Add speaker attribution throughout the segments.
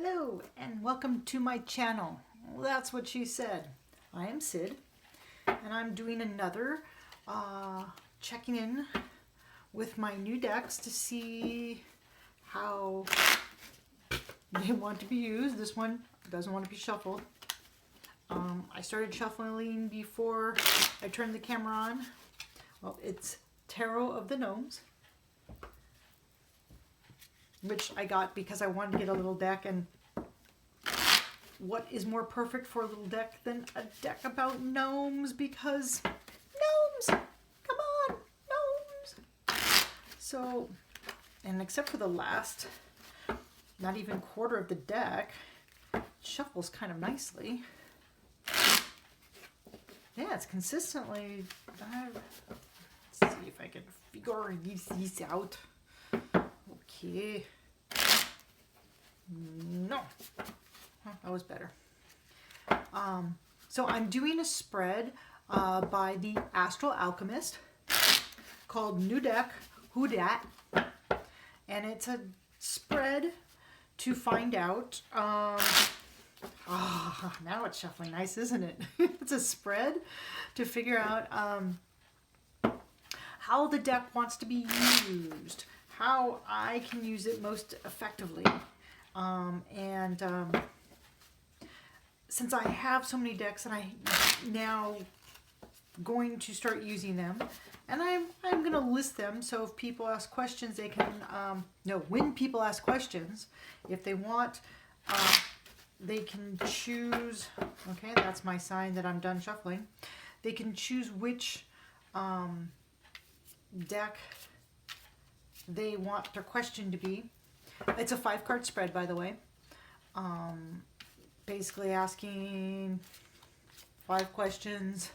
Speaker 1: Hello and welcome to my channel. Well, that's what she said. I am Sid and I'm doing another checking in with my new decks to see how they want to be used. This one doesn't want to be shuffled. I started shuffling before I turned the camera on. Well, it's Tarot of the Gnomes, which I got because I wanted to get a little deck, and what is more perfect for a little deck than a deck about gnomes, because gnomes, come on, gnomes. So, and except for the last, not even quarter of the deck, it shuffles kind of nicely. Yeah, it's consistently, let's see if I can figure these out. Okay. No. That was better. So I'm doing a spread by the Astral Alchemist called New Deck, Who Dat? And it's a spread to find out, now it's shuffling nice, isn't it? It's a spread to figure out how the deck wants to be used, how I can use it most effectively. Since I have so many decks and I'm now going to start using them, and I'm going to list them, so if people ask questions, they can, when people ask questions, if they want, they can choose, okay, that's my sign that I'm done shuffling. They can choose which deck they want their question to be. It's a 5-card spread, by the way. Basically asking 5 questions.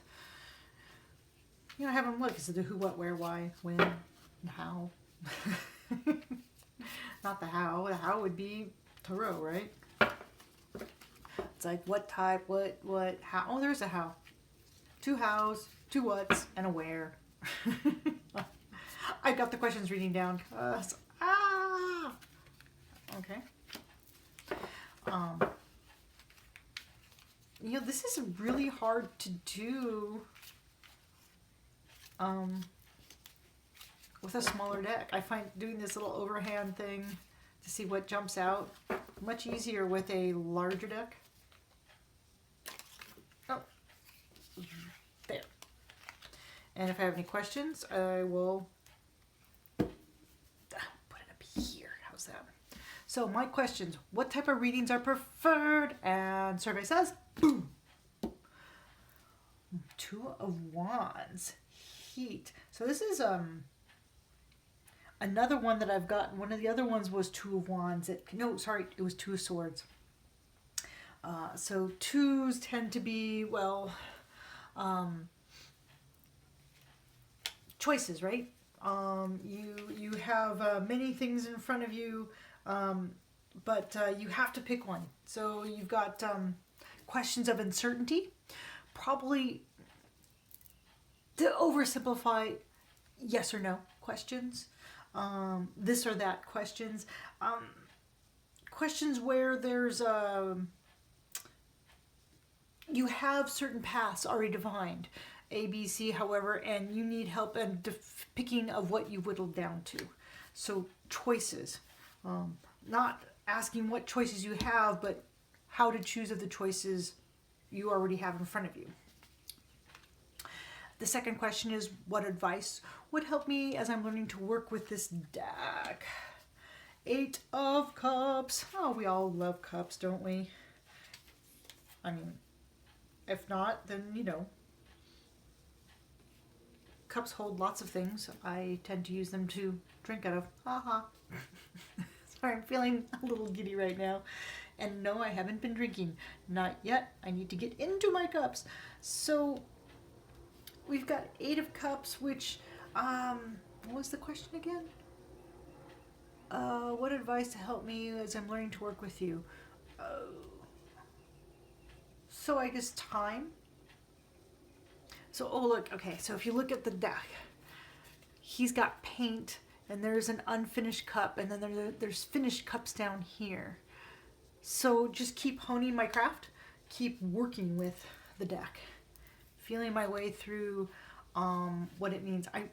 Speaker 1: You know, have them look. Is it the who, what, where, why, when, and how? Not the how. The how would be tarot, right? It's like what type, what, how. Oh, there's a how. 2 hows, 2 whats, and a where. I got the questions reading down. Okay. You know, this is really hard to do with a smaller deck. I find doing this little overhand thing to see what jumps out much easier with a larger deck. Oh, there. And if I have any questions, I will put it up here. How's that? So my questions: what type of readings are preferred? And survey says, boom. 2 of Wands, heat. So this is another one that I've gotten. One of the other ones was 2 of Wands. It was 2 of Swords. So 2s tend to be, well, choices, right? You have many things in front of you, but you have to pick one. So you've got questions of uncertainty, probably, to oversimplify, yes or no questions, this or that questions, questions where there's you have certain paths already defined, A, B, C, however, and you need help in picking of what you whittled down to. So choices, not asking what choices you have, but how to choose of the choices you already have in front of you. The second question is, what advice would help me as I'm learning to work with this deck? 8 of Cups. Oh, we all love cups, don't we? I mean, if not, then, you know, cups hold lots of things. I tend to use them to drink out of. Haha. Sorry, I'm feeling a little giddy right now. And no, I haven't been drinking. Not yet. I need to get into my cups. So we've got 8 of Cups, which, what was the question again? What advice to help me as I'm learning to work with you? So I guess time. So, oh look, okay, so if you look at the deck, he's got paint, and there's an unfinished cup, and then there's finished cups down here. So just keep honing my craft, keep working with the deck, feeling my way through what it means. I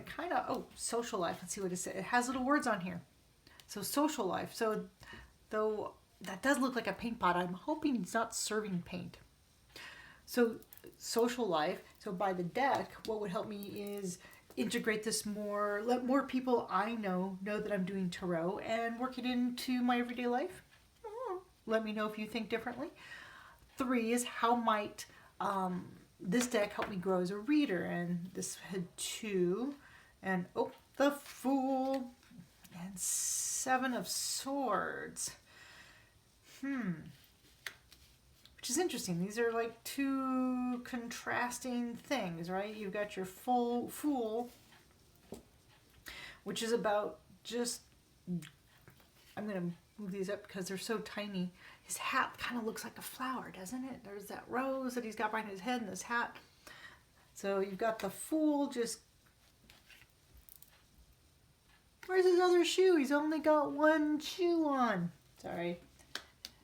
Speaker 1: kind of, oh, social life. Let's see what it says. It has little words on here. So social life. So though that does look like a paint pot, I'm hoping it's not serving paint. So social life. So by the deck, what would help me is integrate this more, let more people I know that I'm doing tarot and work it into my everyday life. Let me know if you think differently. 3 is how might this deck help me grow as a reader, and this had 2, and oh, the Fool, and 7 of Swords. Which is interesting. These are like 2 contrasting things, right? You've got your Fool, which is about just, I'm going to move these up because they're so tiny. His hat kind of looks like a flower, doesn't it? There's that rose that he's got behind his head and this hat. So you've got the Fool just... Where's his other shoe? He's only got 1 shoe on. Sorry.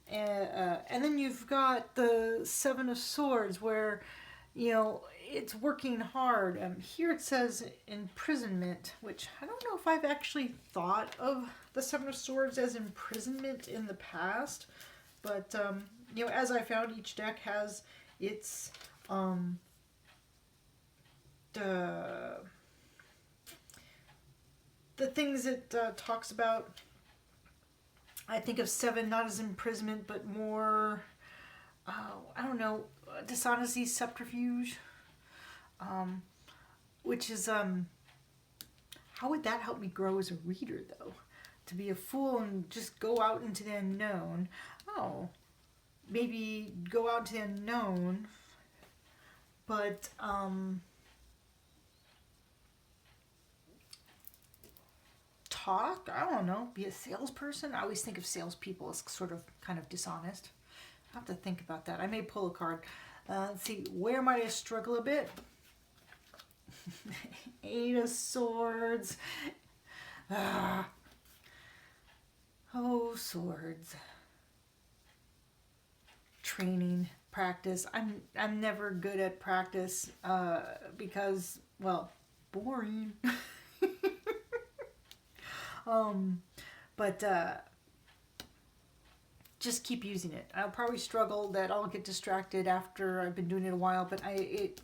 Speaker 1: And then you've got the 7 of Swords where, you know, it's working hard. Here it says imprisonment, which I don't know if I've actually thought of the 7 of Swords as imprisonment in the past. But, you know, as I found, each deck has its, the things it talks about. I think of 7 not as imprisonment, but more, I don't know, dishonesty, subterfuge, which is, how would that help me grow as a reader, though? To be a fool and just go out into the unknown. Oh, maybe go out to the unknown, but, talk, I don't know, be a salesperson. I always think of salespeople as sort of kind of dishonest. I have to think about that. I may pull a card. Let's see, where might I struggle a bit? 8 of Swords. Oh, swords. Training, practice. I'm never good at practice because, well, boring. But just keep using it. I'll probably struggle that I'll get distracted after I've been doing it a while, but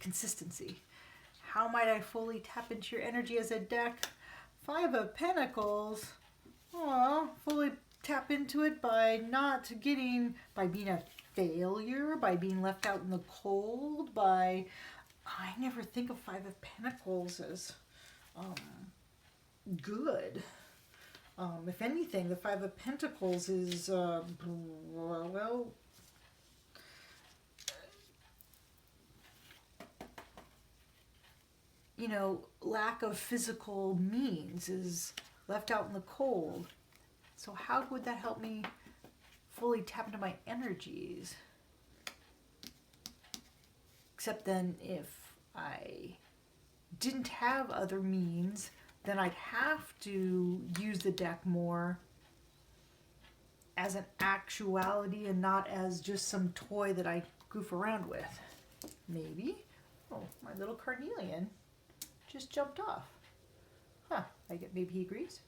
Speaker 1: consistency. How might I fully tap into your energy as a deck? 5 of Pentacles. Aw, fully tap into it by being a failure, by being left out in the cold, I never think of 5 of Pentacles as good. If anything, the 5 of Pentacles is, well, you know, lack of physical means, is left out in the cold. So how would that help me fully tap into my energies? Except then if I didn't have other means, then I'd have to use the deck more as an actuality and not as just some toy that I goof around with. Maybe. Oh, my little carnelian just jumped off. Huh, maybe he agrees.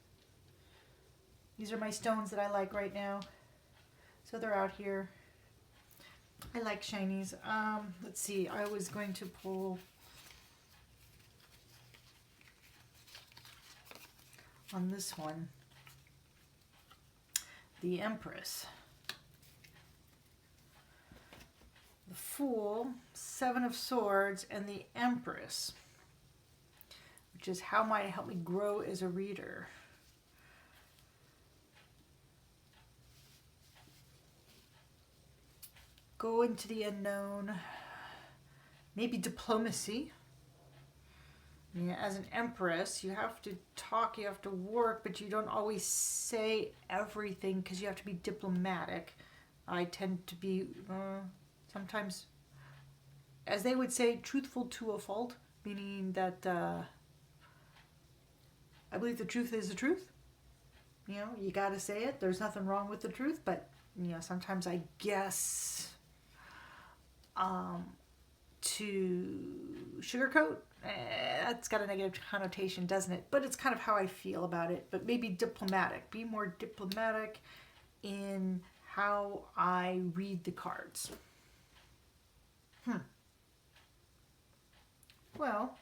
Speaker 1: These are my stones that I like right now. So they're out here. I like shinies. Let's see, I was going to pull on this one, the Empress, the Fool, 7 of Swords, and the Empress, which is how might it help me grow as a reader. Go into the unknown, maybe diplomacy. I mean, as an Empress, you have to talk, you have to work, but you don't always say everything because you have to be diplomatic. I tend to be sometimes, as they would say, truthful to a fault, meaning that I believe the truth is the truth. You know, you got to say it. There's nothing wrong with the truth, but, you know, sometimes I guess to sugarcoat, that's got a negative connotation, doesn't it? But it's kind of how I feel about it. But maybe diplomatic. Be more diplomatic in how I read the cards. Well,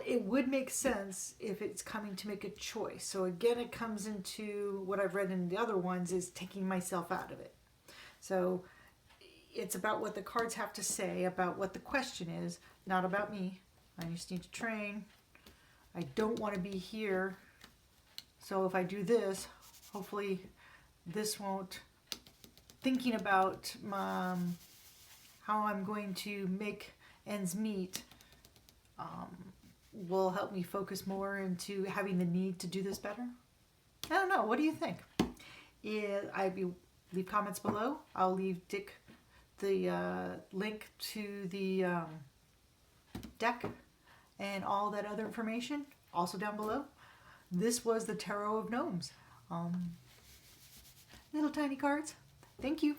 Speaker 1: it would make sense if it's coming to make a choice. So again, it comes into what I've read in the other ones is taking myself out of it. So it's about what the cards have to say, about what the question is, not about me. I just need to train. I don't want to be here. So if I do this, hopefully this won't, thinking about how I'm going to make ends meet, will help me focus more into having the need to do this better. I don't know. What do you think? Leave comments below. I'll leave Dick the link to the deck and all that other information also down below. This was the Tarot of Gnomes. Little tiny cards. Thank you.